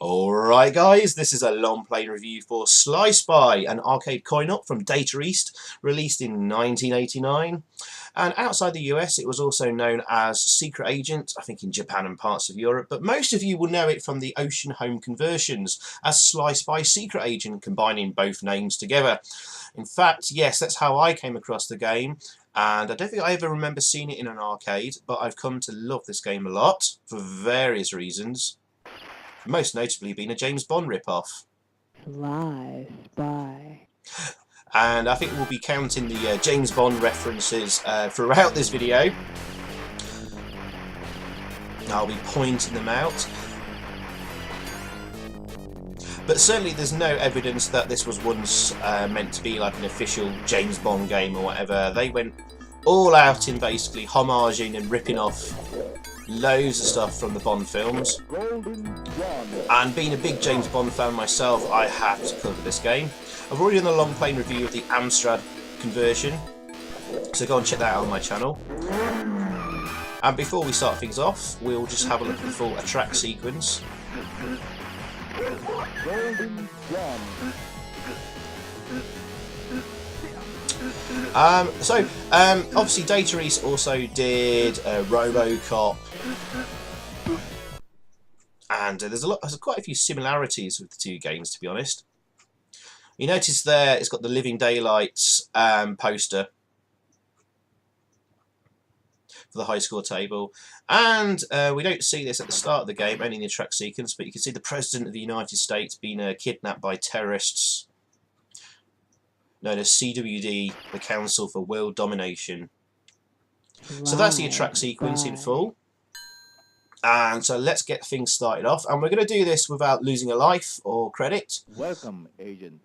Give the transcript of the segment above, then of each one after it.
Alright guys, this is a long play review for Sly Spy, an arcade coin-op from Data East, released in 1989. And outside the US it was also known as Secret Agent, I think in Japan and parts of Europe, but most of you will know it from the Ocean Home conversions as Sly Spy Secret Agent, combining both names together. In fact, yes, that's how I came across the game, and I don't think I ever remember seeing it in an arcade, but I've come to love this game a lot for various reasons. Most notably being a James Bond rip-off. Sly Spy. And I think we'll be counting the James Bond references throughout this video. I'll be pointing them out. But certainly there's no evidence that this was once meant to be like an official James Bond game or whatever. They went all out in basically homaging and ripping off loads of stuff from the Bond films. And being a big James Bond fan myself, I have to cover this game. I've already done a long play review of the Amstrad conversion, so go and check that out on my channel. And before we start things off, we'll just have a look at the full track sequence. Obviously Data East also did Robocop, and there's quite a few similarities with the two games, to be honest. You notice there it's got the Living Daylights poster for the high score table, and we don't see this at the start of the game, only in the track sequence, but you can see the President of the United States being kidnapped by terrorists known as CWD, the Council for World Domination. So that's the track sequence in full. And so let's get things started off, and we're going to do this without losing a life or credit. Welcome, Agent.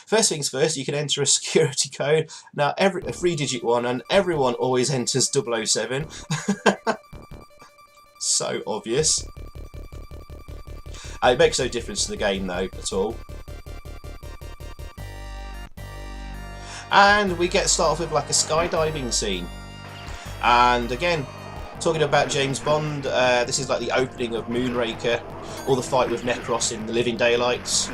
First things first, you can enter a security code. Now, a 3-digit one, and everyone always enters 007. So obvious. It makes no difference to the game, though, at all. And we get started off with like a skydiving scene. And again, talking about James Bond, this is like the opening of Moonraker, or the fight with Necros in the Living Daylights.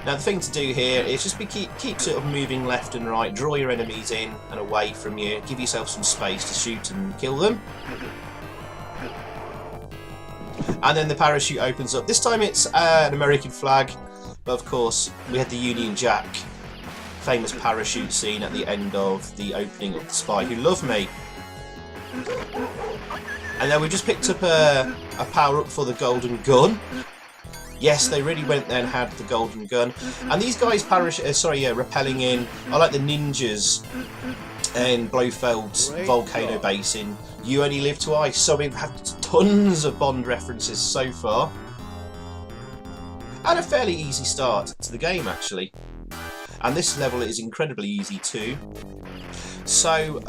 Now the thing to do here is just keep sort of moving left and right, draw your enemies in and away from you, give yourself some space to shoot and kill them. And then the parachute opens up. This time it's an American flag, but of course we had the Union Jack famous parachute scene at the end of the opening of The Spy Who Loved Me. And then we just picked up a power-up for the golden gun. Yes, they really went there and had the golden gun. And these guys rappelling in are like the ninjas in Blofeld's volcano basin. You Only Live Twice. So we've had tons of Bond references so far. And a fairly easy start to the game, actually. And this level is incredibly easy too. So,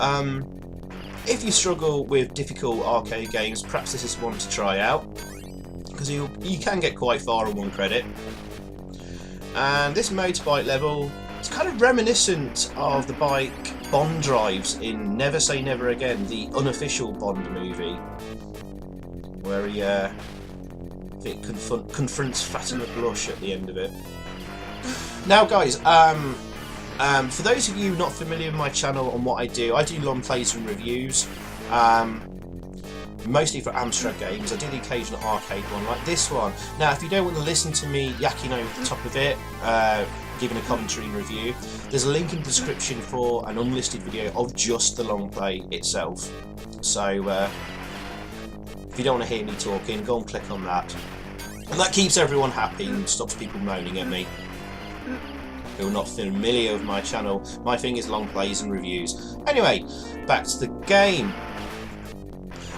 if you struggle with difficult arcade games, perhaps this is one to try out, because you can get quite far on one credit. And this motorbike level is kind of reminiscent of the bike Bond drives in Never Say Never Again, the unofficial Bond movie, where he confronts Fatima Blush at the end of it. Now guys, for those of you not familiar with my channel and what I do long plays and reviews, mostly for Amstrad games. I do the occasional arcade one like this one. Now if you don't want to listen to me yakking over the top of it, giving a commentary and review, there's a link in the description for an unlisted video of just the long play itself. So if you don't want to hear me talking, go and click on that. And that keeps everyone happy and stops people moaning at me who are not familiar with my channel. My thing is long plays and reviews. Anyway, back to the game.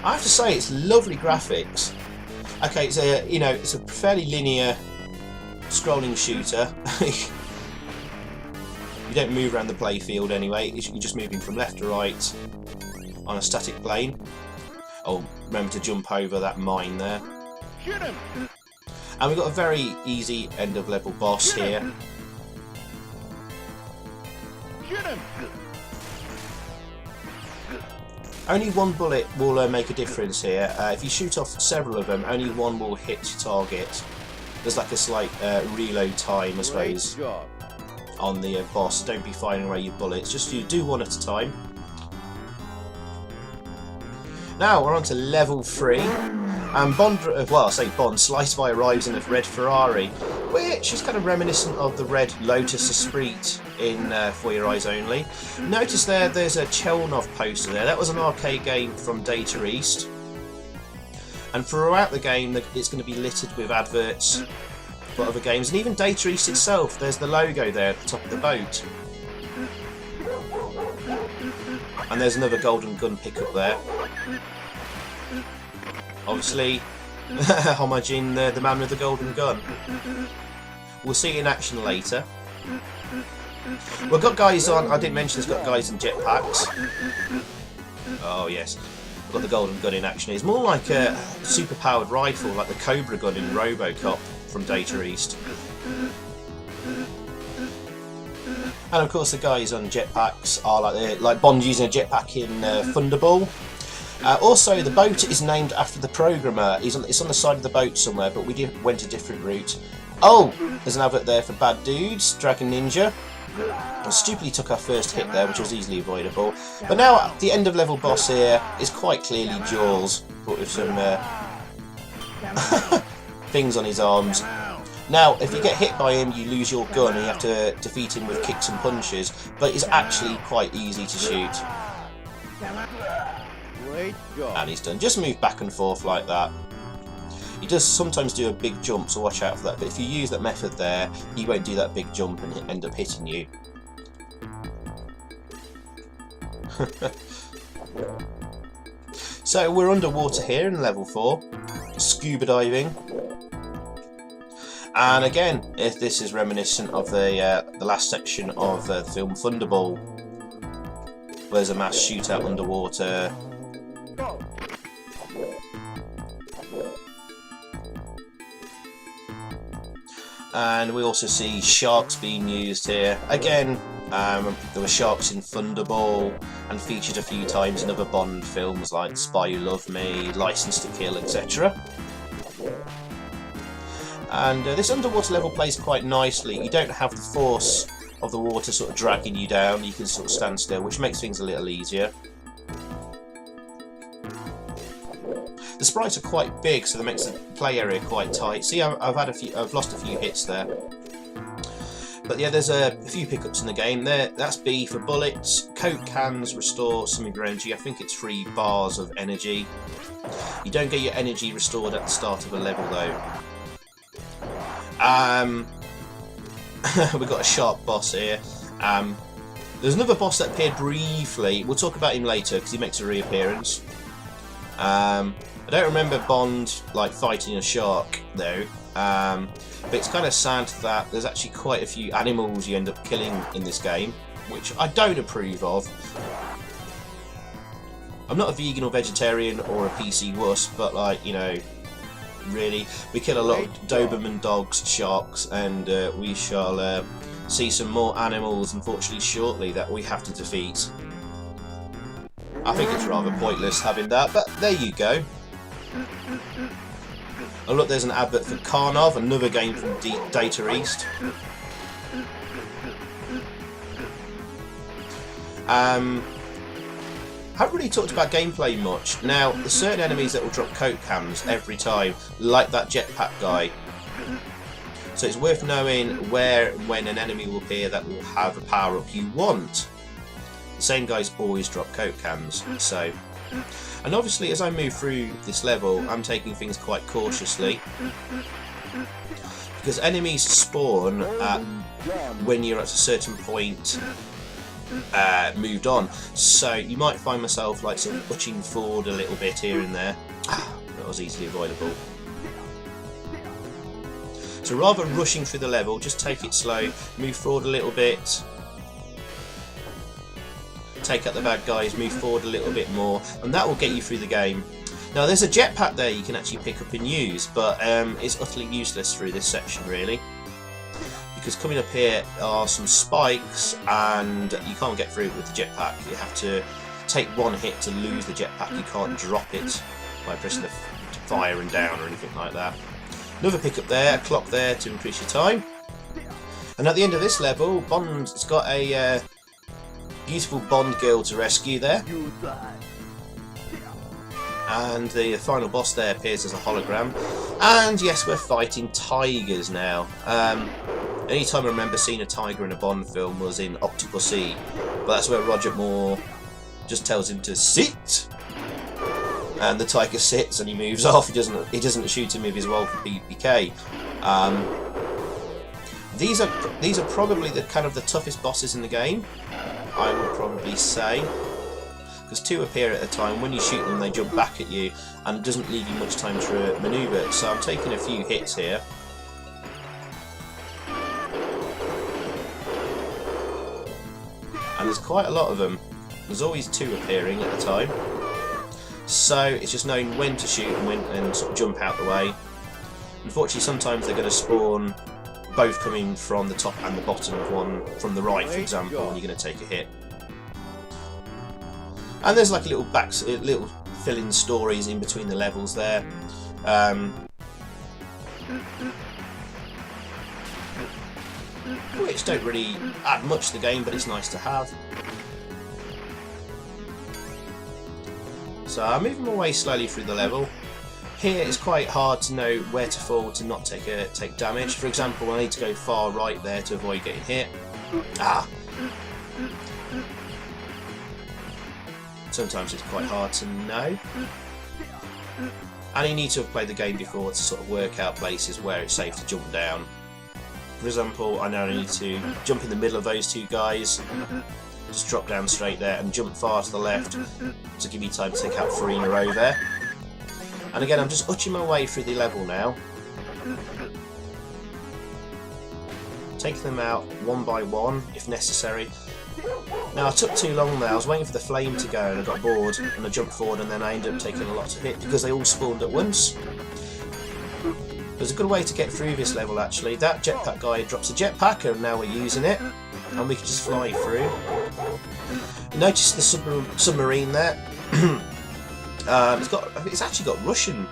I have to say, it's lovely graphics. Okay, it's a fairly linear scrolling shooter. You don't move around the playfield anyway. You're just moving from left to right on a static plane. Oh, remember to jump over that mine there. And we've got a very easy end of level boss here. Only one bullet will make a difference here. If you shoot off several of them, only one will hit your target. There's like a slight reload time, I suppose, on the boss. Don't be firing away your bullets, just you do one at a time. Now we're on to level 3, and Sly Spy arrives in a red Ferrari, which is kind of reminiscent of the red Lotus Esprit in For Your Eyes Only. Notice there's a Chelnov poster there. That was an arcade game from Data East, and throughout the game it's going to be littered with adverts for other games, and even Data East itself. There's the logo there at the top of the boat, and there's another golden gun pickup there. Obviously, homaging the man with the golden gun. We'll see it in action later. We've got guys on. I didn't mention it's got guys in jetpacks. Oh yes, we've got the golden gun in action. It's more like a super-powered rifle, like the Cobra gun in Robocop from Data East. And of course, the guys on jetpacks are like Bond using a jetpack in Thunderball. Also, the boat is named after the programmer. It's on the side of the boat somewhere, but we went a different route. Oh, there's an advert there for Bad Dudes, Dragon Ninja. I stupidly took our first hit there, which was easily avoidable. But now, at the end of level boss here is quite clearly Jaws, but with some things on his arms. Now, if you get hit by him, you lose your gun, and you have to defeat him with kicks and punches. But it's actually quite easy to shoot. And he's done. Just move back and forth like that. He does sometimes do a big jump, so watch out for that. But if you use that method there, he won't do that big jump and end up hitting you. So we're underwater here in level 4. Scuba diving. And again, if this is reminiscent of the last section of the film Thunderball, where there's a mass shootout underwater. And we also see sharks being used here. Again, there were sharks in Thunderball and featured a few times in other Bond films like Spy Who Loved Me, License to Kill, etc. And this underwater level plays quite nicely. You don't have the force of the water sort of dragging you down. You can sort of stand still, which makes things a little easier. The sprites are quite big, so that makes the play area quite tight. See, I've lost a few hits there. But yeah, there's a few pickups in the game. That's B for bullets. Coke cans restore some of your energy. I think it's 3 bars of energy. You don't get your energy restored at the start of a level though. We've got a sharp boss here. There's another boss that appeared briefly. We'll talk about him later because he makes a reappearance. I don't remember Bond like fighting a shark though, but it's kind of sad that there's actually quite a few animals you end up killing in this game, which I don't approve of. I'm not a vegan or vegetarian or a PC wuss, but like, you know, really, we kill a lot of Doberman dogs, sharks, and we shall see some more animals unfortunately shortly that we have to defeat. I think it's rather pointless having that, but there you go. Oh look, there's an advert for Karnov, another game from Data East. Haven't really talked about gameplay much. Now, there's certain enemies that will drop Coke cans every time, like that jetpack guy. So it's worth knowing where and when an enemy will appear that will have a power-up you want. The same guys always drop Coke cans, so... And obviously, as I move through this level, I'm taking things quite cautiously. Because enemies spawn when you're at a certain point moved on. So you might find myself like sort of butching forward a little bit here and there. That was easily avoidable. So rather than rushing through the level, just take it slow, move forward a little bit. Take out the bad guys, move forward a little bit more, and that will get you through the game. Now there's a jetpack there you can actually pick up and use, but it's utterly useless through this section really. Because coming up here are some spikes and you can't get through it with the jetpack. You have to take one hit to lose the jetpack. You can't drop it by pressing the fire and down or anything like that. Another pickup there, a clock there to increase your time. And at the end of this level, Bond's got a beautiful Bond girl to rescue there. And the final boss there appears as a hologram. And yes, we're fighting tigers now. Any time I remember seeing a tiger in a Bond film was in Octopussy, but that's where Roger Moore just tells him to sit, and the tiger sits and he moves off. He doesn't shoot him with his Wolf BBK. These are probably the kind of the toughest bosses in the game, I would probably say. Because 2 appear at a time. When you shoot them, they jump back at you, and it doesn't leave you much time to manoeuvre. So I'm taking a few hits here. And there's quite a lot of them. There's always 2 appearing at a time. So it's just knowing when to shoot and when and sort of jump out the way. Unfortunately, sometimes they're going to spawn both coming from the top and the bottom of one from the right, for example, and you're going to take a hit. And there's like little fill-in stories in between the levels there. Which don't really add much to the game, but it's nice to have. So I'm moving my way slowly through the level. Here it's quite hard to know where to fall to not take damage. For example, I need to go far right there to avoid getting hit. Sometimes it's quite hard to know. And you need to have played the game before to sort of work out places where it's safe to jump down. For example, I now need to jump in the middle of those 2 guys, just drop down straight there and jump far to the left to give me time to take out 3 in a row there. And again, I'm just utching my way through the level now, taking them out one by one if necessary. Now I took too long there. I was waiting for the flame to go and I got bored and I jumped forward, and then I ended up taking a lot of hit because they all spawned at once. There's a good way to get through this level actually. That jetpack guy drops a jetpack and now we're using it and we can just fly through. You notice the submarine there? It's actually got Russian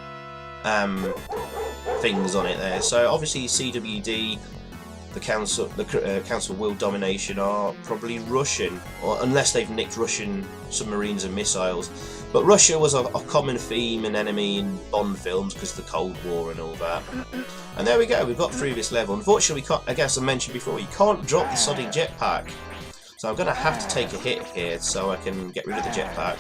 things on it there. So obviously CWD, the Council World Domination are probably Russian, or unless they've nicked Russian submarines and missiles. But Russia was a common theme and enemy in Bond films because of the Cold War and all that. And there we go, we've got through this level. Unfortunately, I guess I mentioned before, you can't drop the sodding jetpack. So I'm going to have to take a hit here so I can get rid of the jetpack.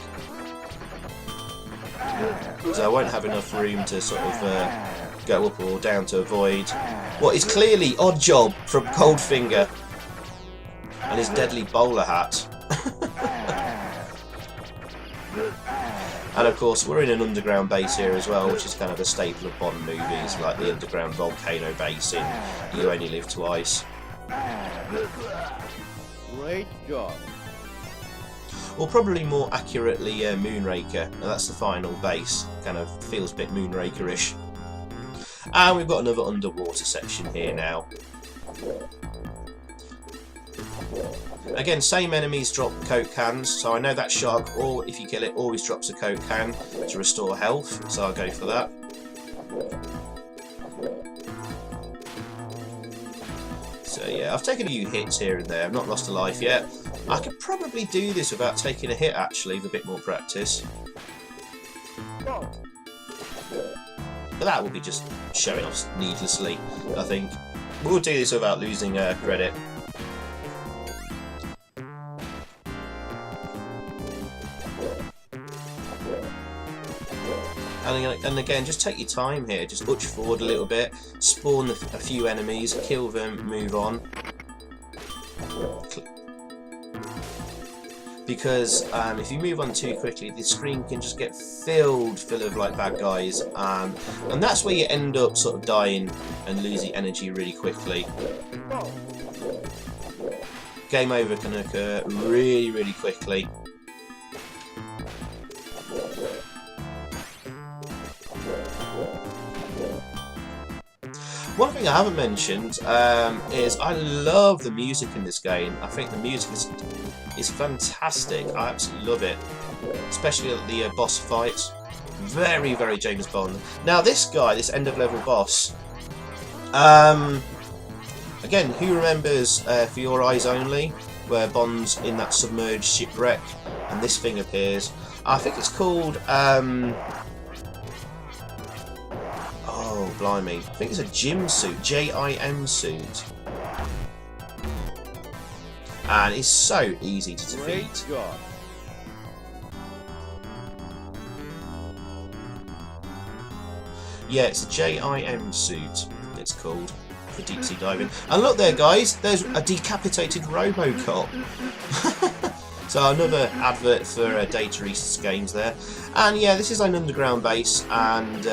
So I won't have enough room to sort of go up or down to avoid what is clearly Oddjob from Goldfinger and his deadly bowler hat. And of course we're in an underground base here as well, which is kind of a staple of Bond movies, like the underground volcano base in You Only Live Twice. Great job. Or probably more accurately Moonraker, and that's the final base. Kind of feels a bit Moonraker-ish. And we've got another underwater section here now. Again, same enemies drop Coke cans, so I know that shark, or if you kill it, always drops a Coke can to restore health, so I'll go for that. So yeah, I've taken a few hits here and there, I've not lost a life yet. I could probably do this without taking a hit actually, with a bit more practice. But that would be just showing off needlessly, I think. We'll do this without losing credit. And again, just take your time here, just butch forward a little bit, spawn a few enemies, kill them, move on. Because if you move on too quickly, the screen can just get filled of like bad guys, and that's where you end up sort of dying and losing energy really quickly. Game over can occur really, really quickly. One thing I haven't mentioned is I love the music in this game. I think the music is fantastic. I absolutely love it. especially at the boss fights. Very, very James Bond. Now this guy, this end of level boss, again, who remembers For Your Eyes Only, where Bond's in that submerged shipwreck and this thing appears? I think it's called, oh blimey, I think it's a gym suit, J-I-M suit. And it's so easy to defeat. Yeah, it's a JIM suit, it's called, for deep sea diving. And look there, guys, there's a decapitated Robocop. So another advert for Data East games there. And yeah, this is an underground base, and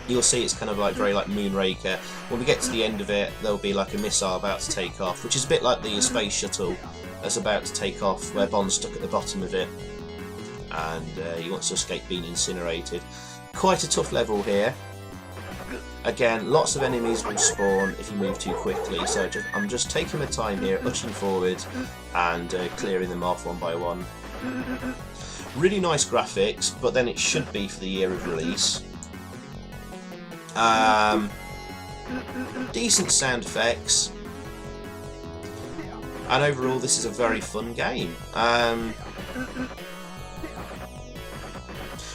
you'll see it's kind of like very like Moonraker. When we get to the end of it, there'll be like a missile about to take off, which is a bit like the space shuttle that's about to take off, where Bond's stuck at the bottom of it, and he wants to escape being incinerated. Quite a tough level here. Again, lots of enemies will spawn if you move too quickly, so I'm just taking my time here, ushing forward and clearing them off one by one. Really nice graphics, but then it should be for the year of release. Decent sound effects, and overall this is a very fun game.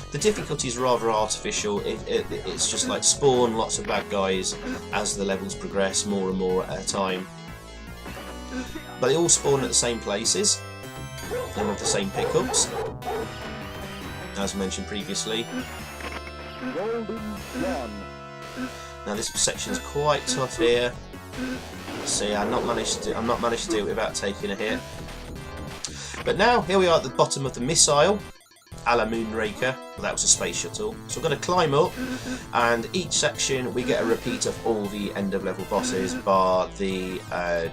The difficulty is rather artificial. It's just like spawn lots of bad guys as the levels progress, more and more at a time. But they all spawn at the same places and with the same pickups, as mentioned previously. Now this section is quite tough here. See, I'm not managed to do it without taking a hit. But now here we are at the bottom of the missile, a la Moonraker. Well, that was a space shuttle. So we're going to climb up, and each section we get a repeat of all the end of level bosses, bar the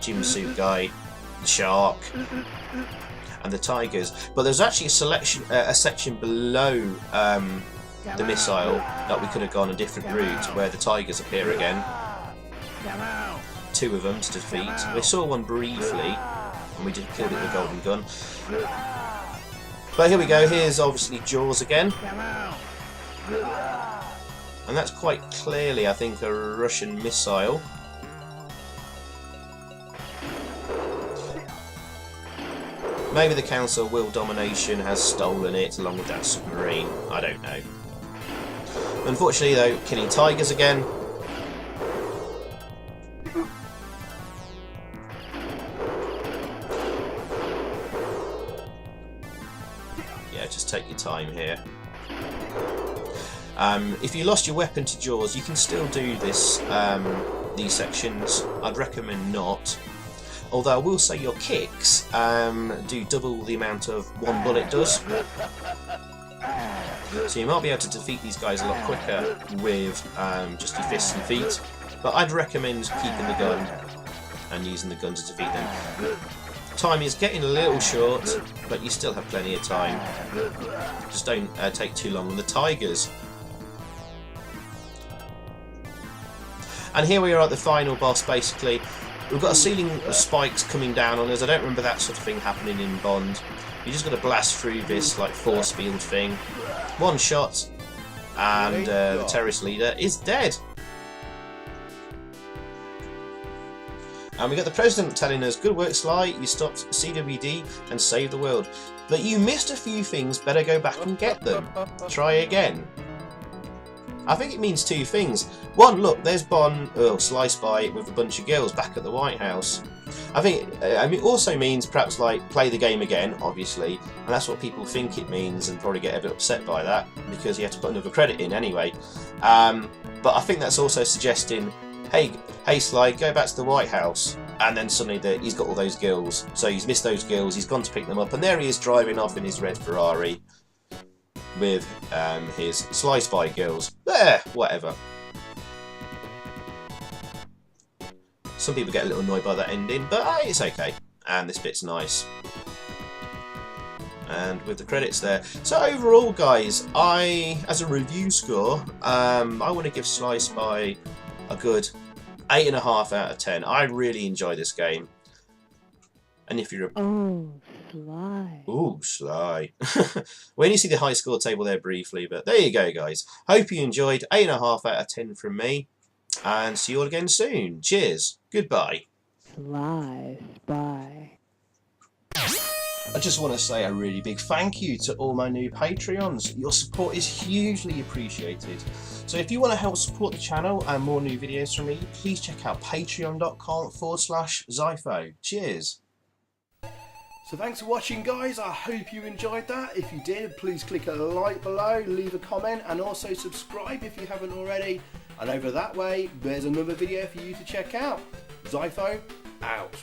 gym suit guy, the shark, and the tigers. But there's actually a section below the missile that we could have gone a different route, where the tigers appear again. 2 of them to defeat. We saw one briefly, and we did kill it with a golden gun. But here we go, here's obviously Jaws again. And that's quite clearly, I think, a Russian missile. Maybe the Council Will Domination has stolen it along with that submarine, I don't know. Unfortunately though, killing tigers again. Just take your time here. If you lost your weapon to Jaws, you can still do this, these sections. I'd recommend not. Although I will say your kicks do double the amount of one bullet does. So you might be able to defeat these guys a lot quicker with just your fists and feet. But I'd recommend keeping the gun and using the gun to defeat them. Time is getting a little short, but you still have plenty of time. Just don't take too long on the tigers. And here we are at the final boss, basically. We've got a ceiling of spikes coming down on us. I don't remember that sort of thing happening in Bond. You just got to blast through this like force field thing. One shot, and the terrorist leader is dead. And we got the president telling us, "Good work, Sly. You stopped CWD and saved the world. But you missed a few things. Better go back and get them. Try again." I think it means 2 things. One, look, there's Bond, Sly Spy with a bunch of girls back at the White House. I think it also means perhaps like play the game again, obviously, and that's what people think it means, and probably get a bit upset by that because you have to put another credit in anyway. But I think that's also suggesting, hey Sly, go back to the White House. And then suddenly he's got all those girls. So he's missed those girls, he's gone to pick them up, and there he is driving off in his red Ferrari with his Sly Spy girls. There, whatever. Some people get a little annoyed by that ending, but it's okay. And this bit's nice. And with the credits there. So overall, guys, as a review score, I want to give Sly Spy a good 8.5 out of 10. I really enjoy this game. And if you're a... Oh, Sly. Ooh, Sly. We only see the high score table there briefly, but there you go, guys. Hope you enjoyed. 8.5 out of 10 from me. And see you all again soon. Cheers. Goodbye. Sly Spy. I just want to say a really big thank you to all my new Patreons. Your support is hugely appreciated. So if you want to help support the channel and more new videos from me, please check out patreon.com/Xyphoe. Cheers. So thanks for watching, guys. I hope you enjoyed that. If you did, please click a like below, leave a comment, and also subscribe if you haven't already. And over that way, there's another video for you to check out. Xyphoe out.